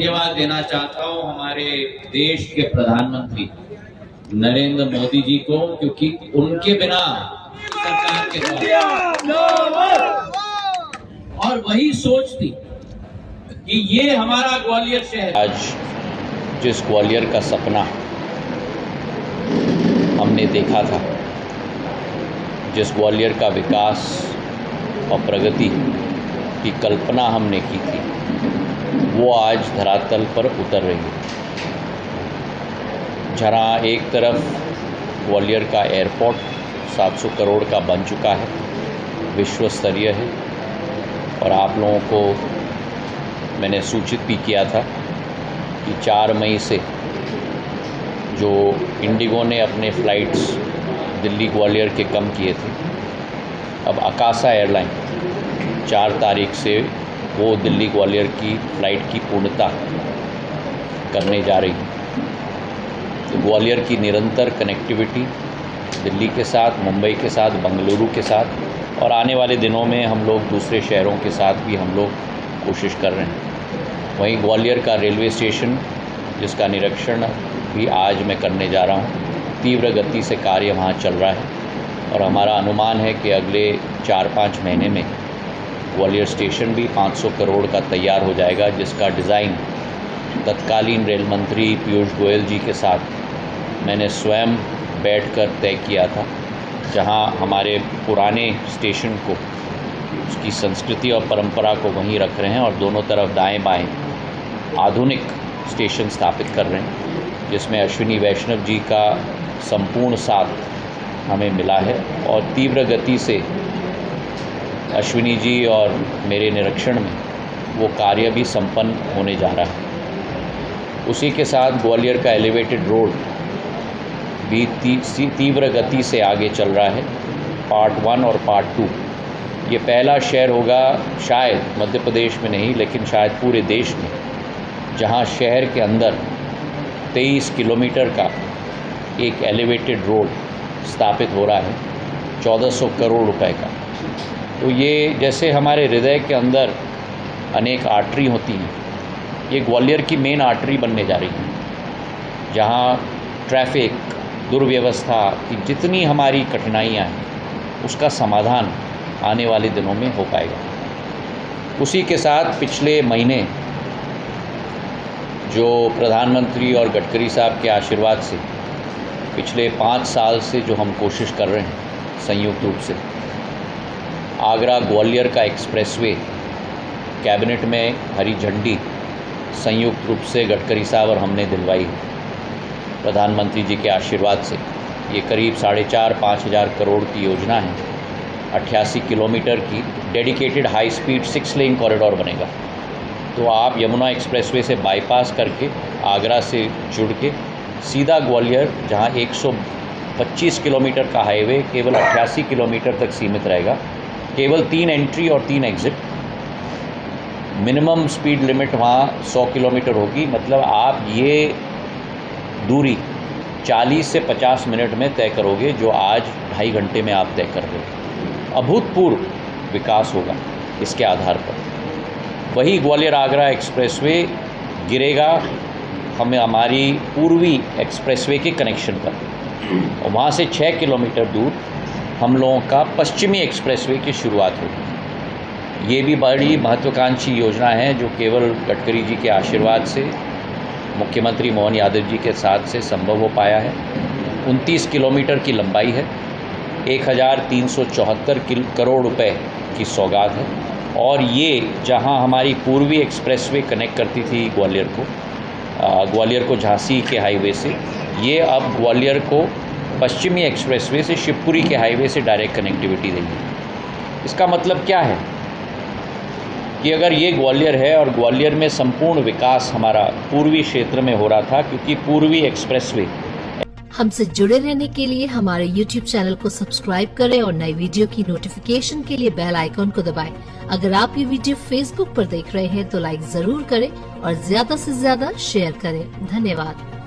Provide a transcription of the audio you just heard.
धन्यवाद देना चाहता हूं हमारे देश के प्रधानमंत्री नरेंद्र मोदी जी को, क्योंकि उनके बिना सरकार के और वही सोच थी कि ये हमारा ग्वालियर शहर। आज जिस ग्वालियर का सपना हमने देखा था, जिस ग्वालियर का विकास और प्रगति की कल्पना हमने की थी, वो आज धरातल पर उतर रही है। जहाँ एक तरफ ग्वालियर का एयरपोर्ट 700 करोड़ का बन चुका है, विश्व स्तरीय है, और आप लोगों को मैंने सूचित भी किया था कि 4 मई से जो इंडिगो ने अपने फ़्लाइट्स दिल्ली ग्वालियर के कम किए थे, अब अकासा एयरलाइन 4 तारीख से वो दिल्ली ग्वालियर की फ़्लाइट की पूर्णता करने जा रही है। तो ग्वालियर की निरंतर कनेक्टिविटी दिल्ली के साथ, मुंबई के साथ, बेंगलुरु के साथ, और आने वाले दिनों में हम लोग दूसरे शहरों के साथ भी हम लोग कोशिश कर रहे हैं। वहीं ग्वालियर का रेलवे स्टेशन, जिसका निरीक्षण भी आज मैं करने जा रहा हूँ, तीव्र गति से कार्य वहाँ चल रहा है, और हमारा अनुमान है कि अगले 4-5 महीने में ग्वालियर स्टेशन भी 500 करोड़ का तैयार हो जाएगा, जिसका डिज़ाइन तत्कालीन रेल मंत्री पीयूष गोयल जी के साथ मैंने स्वयं बैठकर तय किया था। जहां हमारे पुराने स्टेशन को, उसकी संस्कृति और परंपरा को वहीं रख रहे हैं, और दोनों तरफ दाएं बाएं आधुनिक स्टेशन स्थापित कर रहे हैं, जिसमें अश्विनी वैष्णव जी का संपूर्ण साथ हमें मिला है, और तीव्र गति से अश्विनी जी और मेरे निरीक्षण में वो कार्य भी संपन्न होने जा रहा है। उसी के साथ ग्वालियर का एलिवेटेड रोड भी तीव्र गति से आगे चल रहा है, पार्ट 1 और पार्ट 2। ये पहला शहर होगा शायद मध्य प्रदेश में नहीं, लेकिन शायद पूरे देश में, जहां शहर के अंदर 23 किलोमीटर का एक एलिवेटेड रोड स्थापित हो रहा है, 1400 करोड़ रुपए का। तो ये जैसे हमारे हृदय के अंदर अनेक आर्टरी होती हैं, ये ग्वालियर की मेन आर्टरी बनने जा रही है, जहाँ ट्रैफिक, दुर्व्यवस्था की जितनी हमारी कठिनाइयाँ हैं, उसका समाधान आने वाले दिनों में हो पाएगा। उसी के साथ पिछले महीने जो प्रधानमंत्री और गडकरी साहब के आशीर्वाद से पिछले 5 साल से जो हम कोशिश कर रहे हैं संयुक्त रूप से, आगरा ग्वालियर का एक्सप्रेसवे कैबिनेट में हरी झंडी संयुक्त रूप से गडकरी साहब और हमने दिलवाई है प्रधानमंत्री जी के आशीर्वाद से। ये करीब 4.5-5 हज़ार करोड़ की योजना है। 88 किलोमीटर की डेडिकेटेड हाई स्पीड 6 लेन कॉरिडोर बनेगा। तो आप यमुना एक्सप्रेसवे से बाईपास करके आगरा से जुड़ के सीधा ग्वालियर, जहां 125 किलोमीटर का हाईवे केवल 88 किलोमीटर तक सीमित रहेगा, केवल 3 एंट्री और 3 एग्ज़िट, मिनिमम स्पीड लिमिट वहाँ 100 किलोमीटर होगी। मतलब आप ये दूरी 40 से 50 मिनट में तय करोगे, जो आज 2.5 घंटे में आप तय कर रहे हो। अभूतपूर्व विकास होगा इसके आधार पर। वही ग्वालियर आगरा एक्सप्रेसवे गिरेगा हमारी पूर्वी एक्सप्रेसवे के कनेक्शन पर, और वहाँ से 6 किलोमीटर दूर हम लोगों का पश्चिमी एक्सप्रेसवे की शुरुआत होगी। ये भी बड़ी महत्वाकांक्षी योजना है, जो केवल गडकरी जी के आशीर्वाद से, मुख्यमंत्री मोहन यादव जी के साथ से संभव हो पाया है। 29 किलोमीटर की लंबाई है, 1374 करोड़ रुपए की सौगात है, और ये जहां हमारी पूर्वी एक्सप्रेसवे कनेक्ट करती थी ग्वालियर को झांसी के हाईवे से, ये अब ग्वालियर को पश्चिमी एक्सप्रेसवे से शिवपुरी के हाईवे से डायरेक्ट कनेक्टिविटी देगी। इसका मतलब क्या है कि अगर ये ग्वालियर है, और ग्वालियर में संपूर्ण विकास हमारा पूर्वी क्षेत्र में हो रहा था, क्योंकि पूर्वी एक्सप्रेसवे। हमसे जुड़े रहने के लिए हमारे YouTube चैनल को सब्सक्राइब करें और नई वीडियो की नोटिफिकेशन के लिए बेल आइकॉन को दबाएं। अगर आप ये वीडियो Facebook पर देख रहे हैं तो लाइक जरूर करें और ज्यादा से ज्यादा शेयर करें। धन्यवाद।